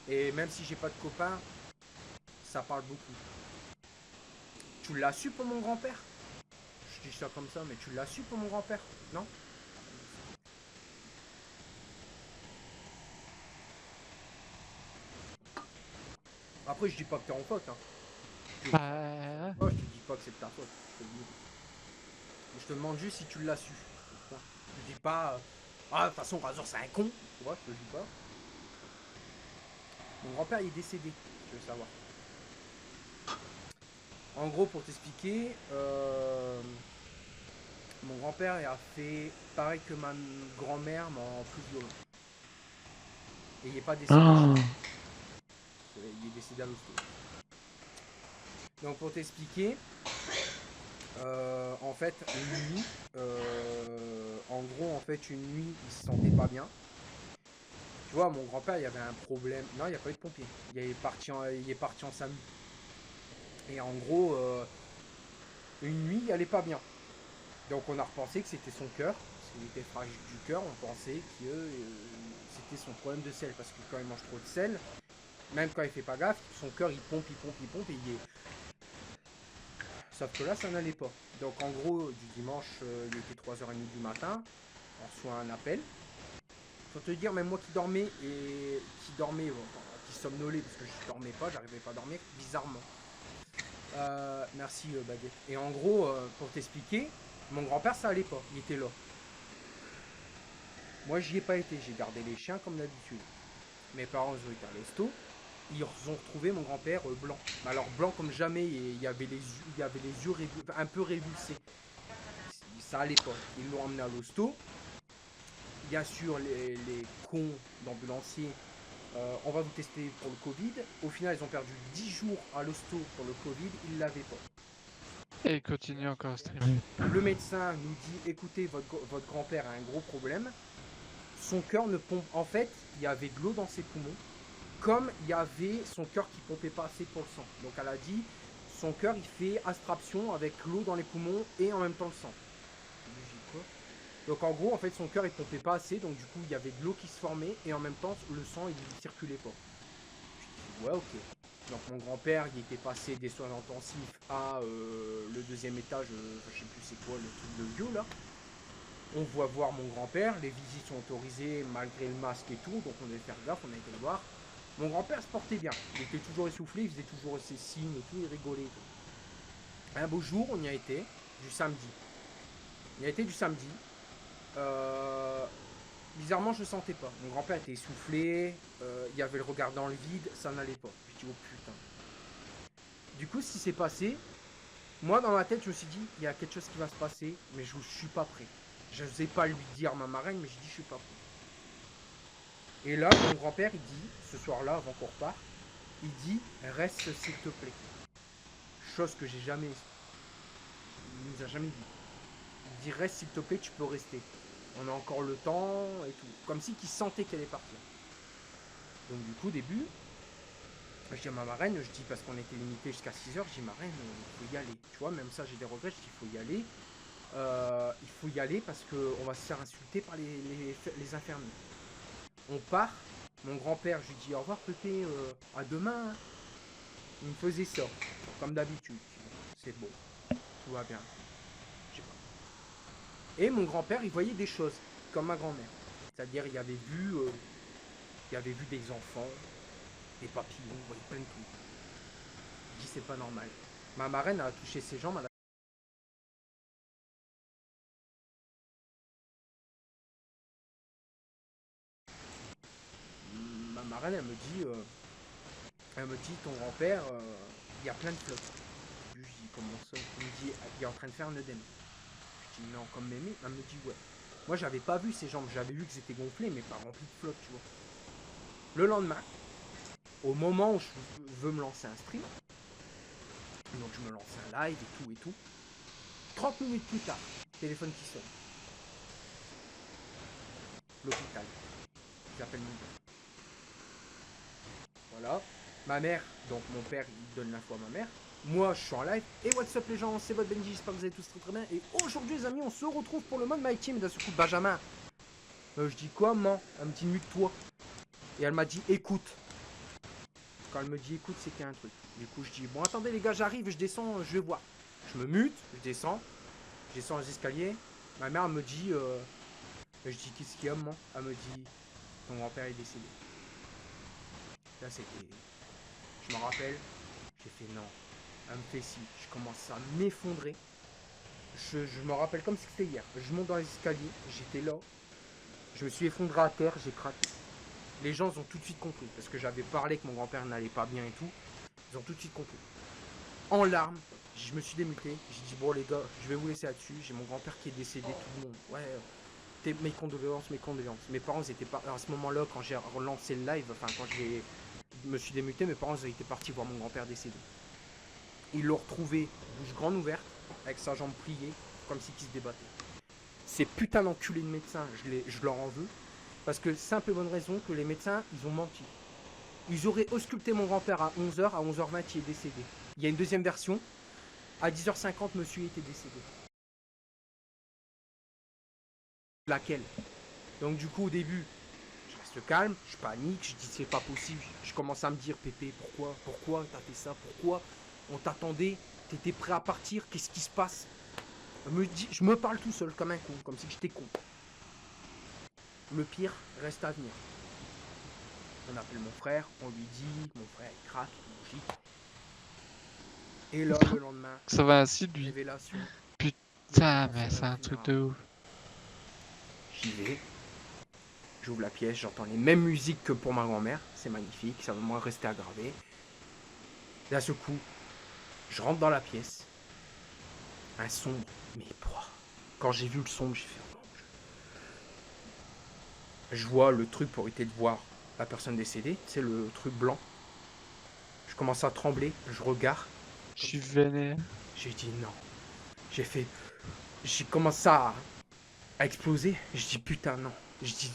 Et même si j'ai pas de copain, ça parle beaucoup. Tu l'as su pour mon grand-père? Je dis ça comme ça, mais tu l'as su pour mon grand-père? Non? Après, je dis pas que t'es en faute, hein. Oh, je te dis pas que c'est de ta faute. Je te dis. Je te demande juste si tu l'as su. Je dis pas. Ah, de toute façon, Razor, c'est un con. Tu vois, je te dis pas. Mon grand-père, il est décédé, si tu veux savoir. En gros, pour t'expliquer, mon grand-père a fait pareil que ma grand-mère, mais en plus violent. Et il n'est pas décédé chez Ah. lui. Il est décédé à l'hosto. Donc, pour t'expliquer, en fait, une nuit, en gros, en fait, une nuit, il se sentait pas bien. Tu vois, mon grand-père, il y avait un problème. Non, il n'y a pas eu de pompier. Il est parti en SAMU. Et en gros, une nuit, il allait pas bien. Donc on a repensé que c'était son cœur, parce qu'il était fragile du cœur, on pensait que c'était son problème de sel, parce que quand il mange trop de sel, même quand il fait pas gaffe, son cœur il pompe, il pompe, il pompe, et il est... Sauf que là, ça n'allait pas. Donc en gros, du dimanche, il était 3h30 du matin, on reçoit un appel. Faut te dire, même moi qui somnolais, parce que je dormais pas, j'arrivais pas à dormir, bizarrement. Merci Baguette. Et en gros, pour t'expliquer, mon grand-père ça allait pas, il était là. Moi j'y ai pas été, j'ai gardé les chiens comme d'habitude. Mes parents ils ont été à l'hosto, ils ont retrouvé mon grand-père blanc. Alors blanc comme jamais, et il y avait les yeux un peu révulsés. Ça allait pas. Ils l'ont emmené à l'hosto. Bien sûr, les cons d'ambulanciers, on va vous tester pour le Covid. Au final, ils ont perdu 10 jours à l'hosto pour le Covid, ils l'avaient pas. Et il continue encore à streamer. Le médecin nous dit, écoutez, votre grand-père a un gros problème. Son cœur ne pompe... En fait, il y avait de l'eau dans ses poumons, comme il y avait son cœur qui pompait pas assez pour le sang. Donc elle a dit, son cœur, il fait abstraction avec l'eau dans les poumons et en même temps le sang. Donc en gros, en fait, son cœur, il pompait pas assez, donc du coup, il y avait de l'eau qui se formait et en même temps, le sang, il circulait pas. Je dis, ouais, ok. Donc mon grand-père, il était passé des soins intensifs à le deuxième étage, je sais plus c'est quoi, le truc de vieux là. On voit voir mon grand-père, les visites sont autorisées malgré le masque et tout, donc on devait faire gaffe, on a été le voir. Mon grand-père se portait bien, il était toujours essoufflé, il faisait toujours ses signes et tout, il rigolait et tout. Un beau jour, on y a été, du samedi. On y a été du samedi. Bizarrement, je le sentais pas. Mon grand-père était essoufflé, il y avait le regard dans le vide, ça n'allait pas. Je dis, oh putain. Du coup, ce qui s'est passé, moi dans ma tête, je me suis dit, il y a quelque chose qui va se passer, mais je suis pas prêt. Je n'osais pas lui dire ma marraine, mais je dis, je suis pas prêt. Et là, mon grand-père, il dit, ce soir-là, avant qu'on repart, il dit, reste s'il te plaît. Chose que j'ai jamais. Il nous a jamais dit. Il dit, reste s'il te plaît, tu peux rester. On a encore le temps et tout. Comme si qu'il sentait qu'elle est partie. Donc du coup, au début, je dis à ma marraine, je dis parce qu'on était limité jusqu'à 6h, je dis marraine, il faut y aller. Tu vois, même ça, j'ai des regrets, je dis il faut y aller. Il faut y aller parce qu'on va se faire insulter par les infirmiers. On part, mon grand-père, je lui dis au revoir Pépé, à demain. Hein. Il me faisait ça, comme d'habitude. C'est beau, tout va bien. Je sais pas. Et mon grand-père, il voyait des choses, comme ma grand-mère. C'est-à-dire, il avait vu des enfants, des papillons, il voyait plein de trucs. Je dis c'est pas normal. Ma marraine a touché ses jambes, elle a... Ma marraine elle me dit ton grand-père, il y a plein de flottes. Je dis comment ça? Il me dit il est en train de faire un œdème. Je dis non comme mémé, elle me dit ouais. Moi j'avais pas vu ses jambes, j'avais vu que c'était gonflé mais pas rempli de flotte tu vois. Le lendemain, au moment où je veux me lancer un stream, donc je me lance un live et tout, 30 minutes plus tard, téléphone qui sonne. L'hôpital. J'appelle mon père. Voilà. Ma mère, donc mon père, il donne l'info à ma mère. Moi, je suis en live. Et what's up les gens, c'est votre Benji, j'espère que vous allez tous très très bien. Et aujourd'hui les amis, on se retrouve pour le mode My Team. Et d'un seul coup, Benjamin. Je dis quoi, maman? Elle me dit mute-toi. Et elle m'a dit écoute. quand elle me dit écoute, c'est qu'il y a un truc. Du coup, je dis bon, attendez les gars, j'arrive, je descends, je vais voir. Je me mute, je descends les escaliers. Ma mère elle me dit, je dis qu'est-ce qu'il y a, maman? Elle me dit ton grand-père est décédé. Là, c'était, je me rappelle, j'ai fait non. Elle me fait si, je commence à m'effondrer. Je me rappelle comme si c'était hier. Je monte dans les escaliers, j'étais là. Je me suis effondré à terre, j'ai craqué. Les gens ont tout de suite compris, parce que j'avais parlé que mon grand-père n'allait pas bien et tout. Ils ont tout de suite compris. En larmes, je me suis démuté. J'ai dit bon les gars, je vais vous laisser là-dessus. J'ai mon grand-père qui est décédé, tout le monde. Ouais, mes condoléances, mes condoléances. Mes parents étaient pas... À ce moment-là, quand j'ai relancé le live, enfin quand je me suis démuté, mes parents étaient partis voir mon grand-père décédé. Ils l'ont retrouvé, bouche grande ouverte, avec sa jambe pliée, comme si il se débattait. Ces putains d'enculés de médecins, je leur en veux. Parce que simple et bonne raison que les médecins, ils ont menti. Ils auraient ausculté mon grand-père à 11h, à 11h20, il est décédé. Il y a une deuxième version. À 10h50, monsieur était décédé. Laquelle? Donc du coup, au début, je reste calme, je panique, je dis c'est pas possible. Je commence à me dire, Pépé, pourquoi t'as fait ça? Pourquoi on t'attendait? T'étais prêt à partir? Qu'est-ce qui se passe? Je me parle tout seul, comme un con, comme si j'étais con. Le pire reste à venir. On appelle mon frère, on lui dit, mon frère il craque, il bougie. Et là, le lendemain, Ça va ainsi, lui. révélation. Putain, mais c'est un truc de ouf. J'y vais. J'ouvre la pièce, j'entends les mêmes musiques que pour ma grand-mère. C'est magnifique, ça va moi rester aggravé. D'un seul coup, je rentre dans la pièce. Un sombre, mais quand j'ai vu le sombre, j'ai fait oh mon Dieu. Je vois le truc pour éviter de voir la personne décédée, c'est le truc blanc. Je commence à trembler, je regarde. Je suis vénère. J'ai dit non. J'ai commencé à exploser. Je dis putain non. Je dis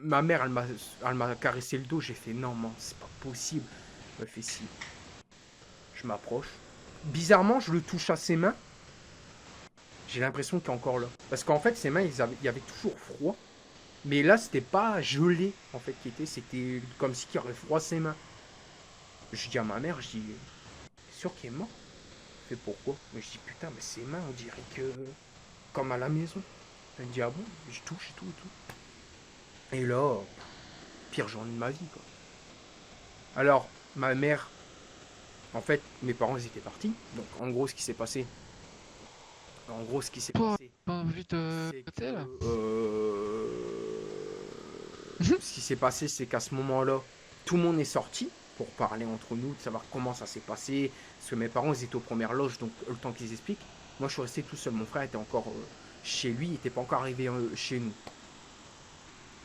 ma mère elle m'a caressé le dos. J'ai fait non man, c'est pas possible. Elle me fait si. Je m'approche. Bizarrement je le touche à ses mains. J'ai l'impression qu'il est encore là. Parce qu'en fait ses mains il y avait toujours froid. Mais là c'était pas gelé en fait qui était. C'était comme si il aurait froid ses mains. Je dis à ma mère, je dis c'est sûr qu'il est mort. Elle fait pourquoi? Mais je dis putain mais ses mains on dirait que comme à la maison. Elle me dit ah bon? Je touche et tout et tout. Et là, pire journée de ma vie quoi. Alors ma mère, en fait mes parents ils étaient partis. Donc en gros ce qui s'est passé. Pas envie de C'est côté là. Ce qui s'est passé c'est qu'à ce moment-là, tout le monde est sorti pour parler entre nous, de savoir comment ça s'est passé. Parce que mes parents ils étaient aux premières loges, donc le temps qu'ils expliquent. Moi je suis resté tout seul, mon frère était encore chez lui, il n'était pas encore arrivé chez nous.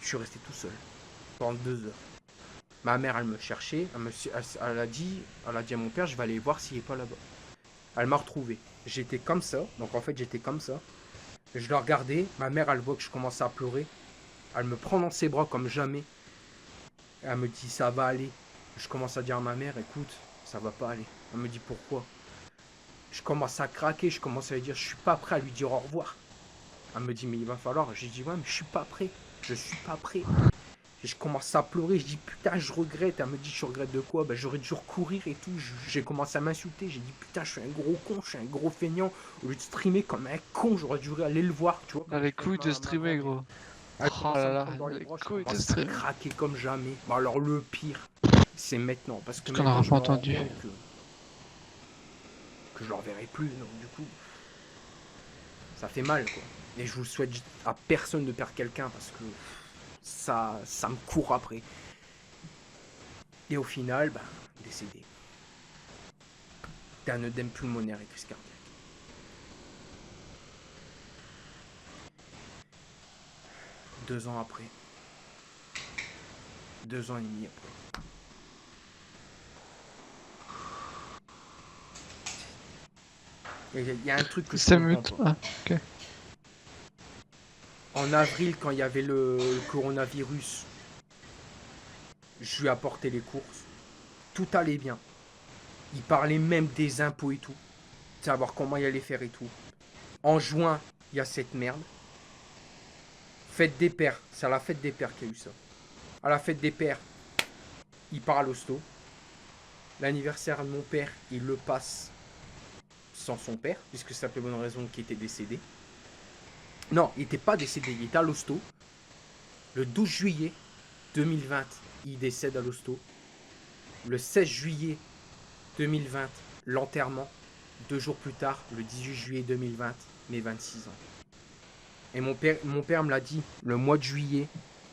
Je suis resté tout seul pendant 2 heures. Ma mère elle me cherchait, elle a dit à mon père je vais aller voir s'il est pas là-bas. Elle m'a retrouvé. J'étais comme ça, donc en fait j'étais comme ça. Je la regardais, ma mère elle voit que je commençais à pleurer. Elle me prend dans ses bras comme jamais. Elle me dit ça va aller. Je commence à dire à ma mère écoute, ça va pas aller. Elle me dit pourquoi? Je commence à craquer, je commence à lui dire je suis pas prêt à lui dire au revoir. Elle me dit mais il va falloir. J'ai dit ouais mais je suis pas prêt. Je suis pas prêt. Et je commence à pleurer, je dis putain je regrette. Elle me dit je regrette de quoi? Ben j'aurais dû recourir et tout. J'ai commencé à m'insulter, j'ai dit putain je suis un gros con, je suis un gros feignant. Au lieu de streamer comme un con, j'aurais dû aller le voir, tu vois. Dans les couilles de streamer gros. Oh là là, les couilles de streamer. Craquer comme jamais. Bon, alors le pire, c'est maintenant. Parce que qu'on n'aura pas entendu. Que je le reverrai plus, donc du coup, ça fait mal quoi. Et je vous souhaite à personne de perdre quelqu'un parce que ça me court après. Et au final, ben, décédé. D'un œdème pulmonaire et crise cardiaque. Deux ans après. 2 ans et demi après. Il y a un truc que je comprends pas. Ah, ok. En avril, quand il y avait le coronavirus, je lui ai apporté les courses. Tout allait bien. Il parlait même des impôts et tout. Savoir comment il allait faire et tout. En juin, il y a cette merde. Fête des pères. C'est à la fête des pères qu'il y a eu ça. À la fête des pères, il part à l'hosto. L'anniversaire de mon père, il le passe sans son père, puisque c'est la plus bonne raison qu'il était décédé. Non, il n'était pas décédé, il était à l'hosto. Le 12 juillet 2020, il décède à l'hosto. Le 16 juillet 2020, l'enterrement. 2 jours plus tard, le 18 juillet 2020, mes 26 ans. Et mon père me l'a dit, le mois de juillet,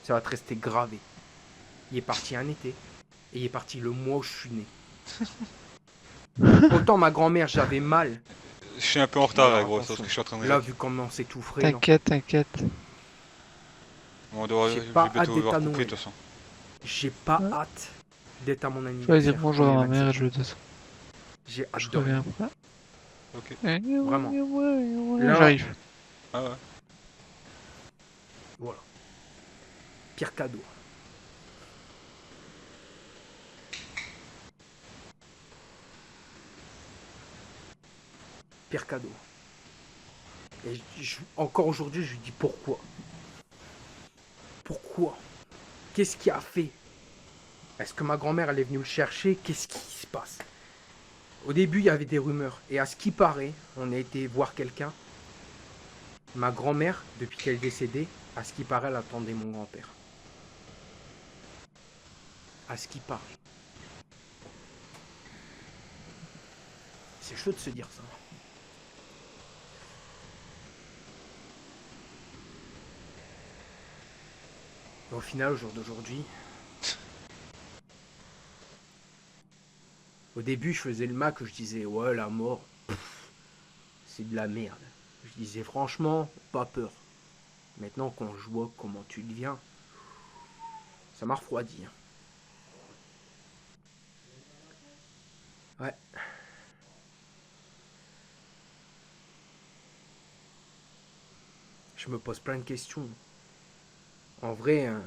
ça va te rester gravé. Il est parti un été, et il est parti le mois où je suis né. Autant ma grand-mère, j'avais mal. Je suis un peu en retard, Alors, gros, attention. parce que je suis en train de Là, réagir. vu comment c'est tout frais, T'inquiète, t'inquiète. On doit j'ai je pas vais bientôt hâte devoir d'être à couper de Noël. toute façon. J'ai pas Ouais. hâte d'être à mon Je vais anniversaire. dire bonjour pour à mes ma mère et 27 je ans. le descends. J'ai hâte Je de rien. reviens après. Ok. Vraiment. Là- J'arrive. Ah ouais. Voilà. Pire cadeau. Pire cadeau. Et encore aujourd'hui, je lui dis pourquoi. Pourquoi? Qu'est-ce qui a fait? Est-ce que ma grand-mère, elle est venue le chercher? Qu'est-ce qui se passe? Au début, il y avait des rumeurs. Et à ce qui paraît, on a été voir quelqu'un. Ma grand-mère, depuis qu'elle est décédée, à ce qui paraît, elle attendait mon grand-père. À ce qui paraît. C'est chaud de se dire ça. Et au final, au jour d'aujourd'hui, au début, je faisais le Mac, je disais, ouais, la mort, c'est de la merde. Je disais, franchement, pas peur. Maintenant, quand je vois comment tu deviens, ça m'a refroidi. Ouais. Je me pose plein de questions. En vrai, hein,